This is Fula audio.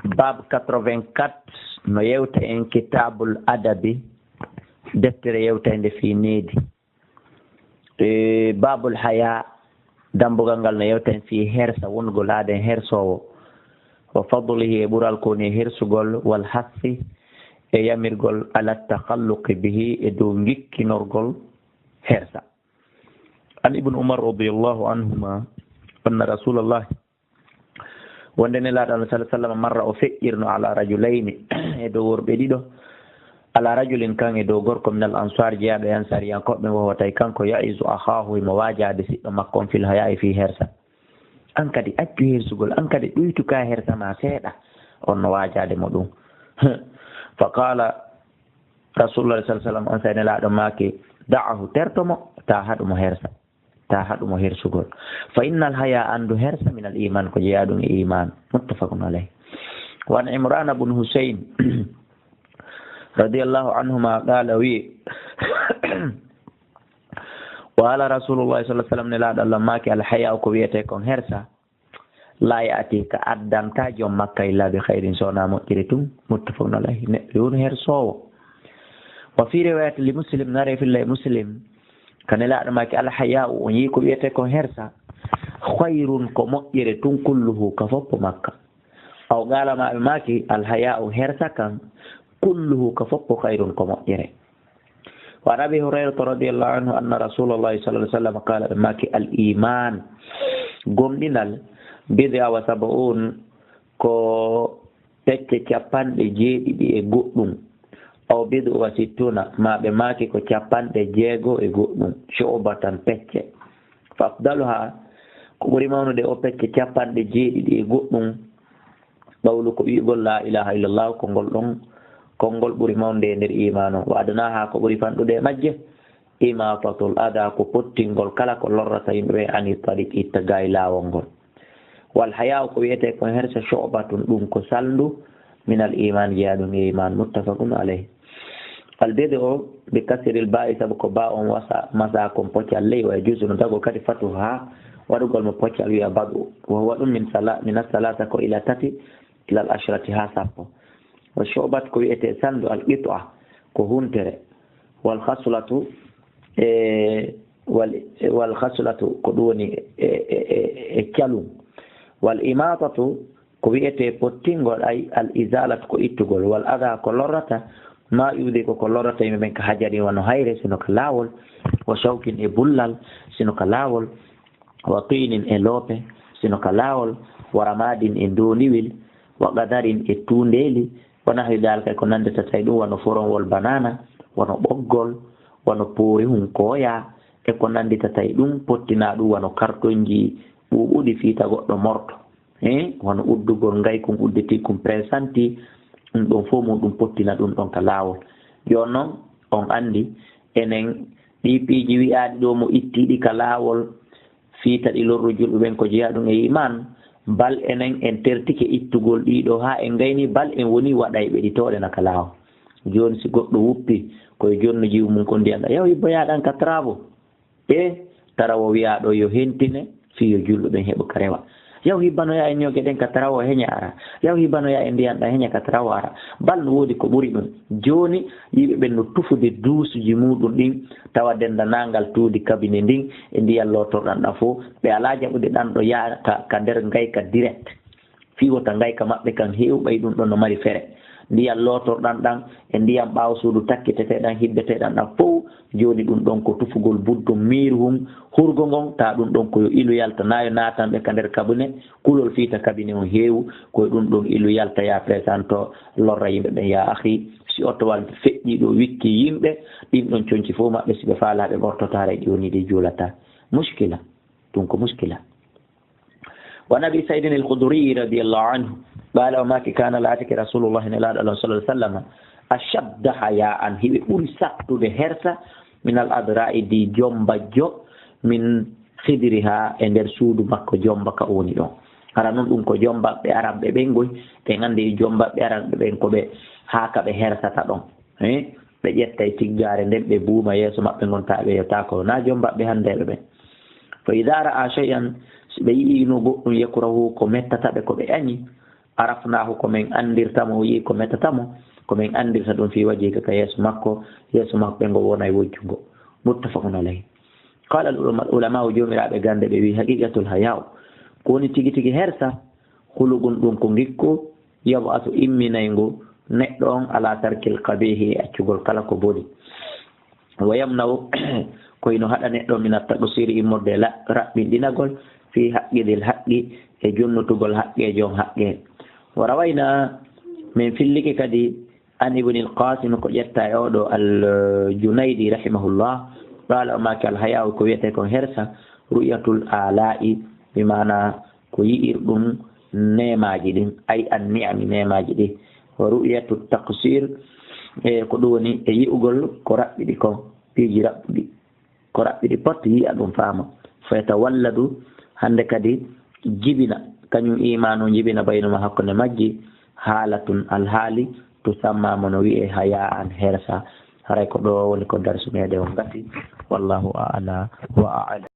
bab 84 no yewta en kitabul adabi deftere yewtande fi needi babul haya dambugal ngal no yewta en fi hersa wongol laaden hersowo wa fadlihi e ɓural koni hersugol wal hassi e yamirgol ala takhalluqi bihi e dow gikkinorgol hersa. An ibn umar radiyallahu anhuma anna rasulullah wonde nelaɗo Allah sallallahu alaihi wasallam marra o feƴƴirno ala rajulayni e dow worɓe ɗiɗo ala rajulin kan e dow gorko min al ansar jeyaɗo e ansariyankoɓe wowa tawi kanko yaizu ahahu imo wajade siɗɗo makko on fil haya'i fi hersa. An kadi accu hersugol, an kadi ɗoytuka hersa ma seeɗa on no wajade mo ɗum. Fa qala rasulullah sallallahu alaihi wasallam on sa nelaɗo make da'ahu tertomo ta haɗumo hersa, ta haɗumo hersugol. Fa innal haya andu hersa min al iman ko jeyaɗum e iman. Muttafaqun alayh. Wa an Imran ibn Husayn radiyallahu anhuma qala wi wa ala rasulullah sallallahu alaihi wasallam nelaɗo Allah make al haya ko wiyete kon hersa la yaati ka addanta joom makka illa bi khairin sona moƴƴiri tum. Muttafaqun alayh. Neɗɗo yon hersowo. Wa fi riwayat li muslim nare fillahi muslim kanelaɗo make al haya on yi ko wiyete kon hersa khairun ko moƴƴire tun kulluhu ka foppo makka aw galamaɓe make al haya hersa kan kulluhu ka foppo khairun ko moƴƴire. Wa abi hurairata radiyallahu anhu anna rasulullahi sallallahu alaihi wasallam qala make al iman gomɗinal bid'a wa sab'un ko pecce capanɗe jeeɗiɗi e goɗɗum aw bid'u wa sittuna maɓe make ko capanɗe jeego e goɗɗum shu'batan pecce. Fa afdaluha ko ɓuri mawnude o pecce capanɗe jeeɗiɗi e goɗɗum qawlu ko wi'gol la ilaha illallah kongol ɓuri mawnude e nder iman o. Wa adnaha ko ɓuri fanɗude e majje imatatul ada ko pottingol kala ko lorrata yimɓe ani tariq itta gaay laawol ngol. Wal haya ko wiyete ko hersa shu'batun ɗum ko salndu min al iman jeyaɗum e iman. Muttafaqun alayh. Al bid'u bi kasril ba'i sabu ko ba on wasa masa kon poccal ley wa juzu no tago kadi fatuha waɗugol mo poccal wiya badu wa huwa ɗum min as-salata ko ila tati ila al ashrati ha sappo. Wa shu'bat ko wiyete sandu al qit'a ko huntere. Wal khaslatu wal khaslatu ko ɗum woni e calum. Wal imatatu ko wiyete pottingol ay al izalatu ko ittugol. Wal adha ko lorrata ma yude ko lorrata yimɓe ɓen ka hajari wano hayre sino ka laawol. Wa shawkin e bullal sino ka laawol. Wa tinin e loope sino ka laawol. Wa ramadin e ndoniwil. Wa qadarin e tundeli. Wa nahwi dalika ko nandeta tawi ɗum wano foronwol banana wano ɓoggol wano poori hunkoya e ko nandita tawi ɗum pottina ɗum wano kartonji ɓuuɓuɗi fiita goɗɗo morto wano uddugol ngaykon uddetikum présanti ɗum ɗon fof muɗum pottina ɗum ɗon ka laawol. Yo noon on andi enen ɗi piiji wi'aɗi ɗo mo ittiɗi ka laawol fiita ɗi lorru julɓe ɓen ko jeeya ɗum e iman bal enen en tertike ittugol ɗiɗo ha en gayni bal en woni waɗayɓe ɗi toɗena ka laawol. Joni si goɗɗo wuppi koye jonno jiwu mum ko ndiyanɗa yaw hibbo yaɗan ka travaux e tarawo wiyaɗo yo hentine fiyo julɓe ɓen heɓa ka rewa. Yaw hibbanoya en ñogue ɗen ka tarawo heña ara. Yaw hibbanoya en ndiyanɗa heña ka tarawo ara. Bal no woodi ko ɓuri ɗum. Joni yimɓe ɓen no tufude duusuji muɗum ɗin tawa dendanangal tuudi kabine ndin e ndiyan lotorɗan ɗan fof ɓe ala jaɓude ɗan ɗo yaa ka nder ngayka direct fiwota ngayka maɓɓe kan hewɓay ɗum ɗon no mari fere. Ndiyan lotorɗan ɗan e ndiyan ɓaawo suudu takkiteteɗan hibbeteɗan ɗan fof joni ɗum ɗon ko tufugol buddum miruhum hurgo ngon ta ɗum ɗon koyo ilu yalta nayo natanɓe ka nder kabine kulol fiita kabine on heewu koye ɗum ɗon ilu yalta ya présento lorra yimɓe ɓen ya ahi si ottowal feƴƴi ɗo wikki yimɓe ɗin ɗon coñci fof maɓɓe siɓe faalaɓe ɓortotare ɗi woni ɗi juulata muskila ɗum ko muskila. Wa nabi saydin al-khudri radiyallahu anhu قال وما كان لاتك رسول الله صلى الله عليه وسلم أشد حياء هي ɓuri sattude hersa min al adra'i di jomba jo min khidriha e nder suudu makko jomba ka woni ɗon. Ara noon ɗum ko jombaɓe araɓe ɓen goy ɓe gandi jombaɓe araɓe ɓen ko ɓe haaka ɓe hersata ɗon ɓe ƴetta e tiggare nden ɓe buuma yeeso maɓɓe gonta ɓe yetta ko na jombaɓe handeɓe ɓen. Fa idha ra'a shay'an si ɓe yi'i no goɗɗum yakrahu ko mettata ɓe ko ɓe añi arafnahu ko men andirtamo o yi ko metatamo ko men andirta ɗum fi wajhika ka yeeso makko ɓe ngo wona e wojjungo muttafaqun alayhi. qala al ulama jomiraɓe gande ɓe wi haqiqatul hayaw ko woni tigi tigi hersa hulugun ɗum ko gikku yabasu imminaygu neɗɗo on ala tarkil qabihi accugol kala ko boni wa yamnaw koyno haɗa neɗɗo min attaqsiri immorde raɓɓinɗinagol fi haqqidil haqqi e jonnutugol haqqe jon haqqe. wa rawayna min filliki kadi an ibn al-qasim ko ƴetta e oɗo al-junaydi rahimahullah qala o maki al-hayaw ko wiyete kon hersa ru'yatul ala'i bimana ko yi'irɗum nemaji ɗin ay an ni'ami nemaji ɗi wa ru'yatu taqsir ko ɗum woni e yi'ugol ko raɓɓiɗi kon piiji raɓɓuɗi ko raɓɓiɗi pot yi'a ɗum faama fa yatawalladu hande kadi jibina kañum imanu jibina baynuma hakkunde majji haalatun alhaali tusamma mono wi'e haya an hersa haray ko ɗo woni ko darsu meɗen on gati wallahu a'la wa a'lam.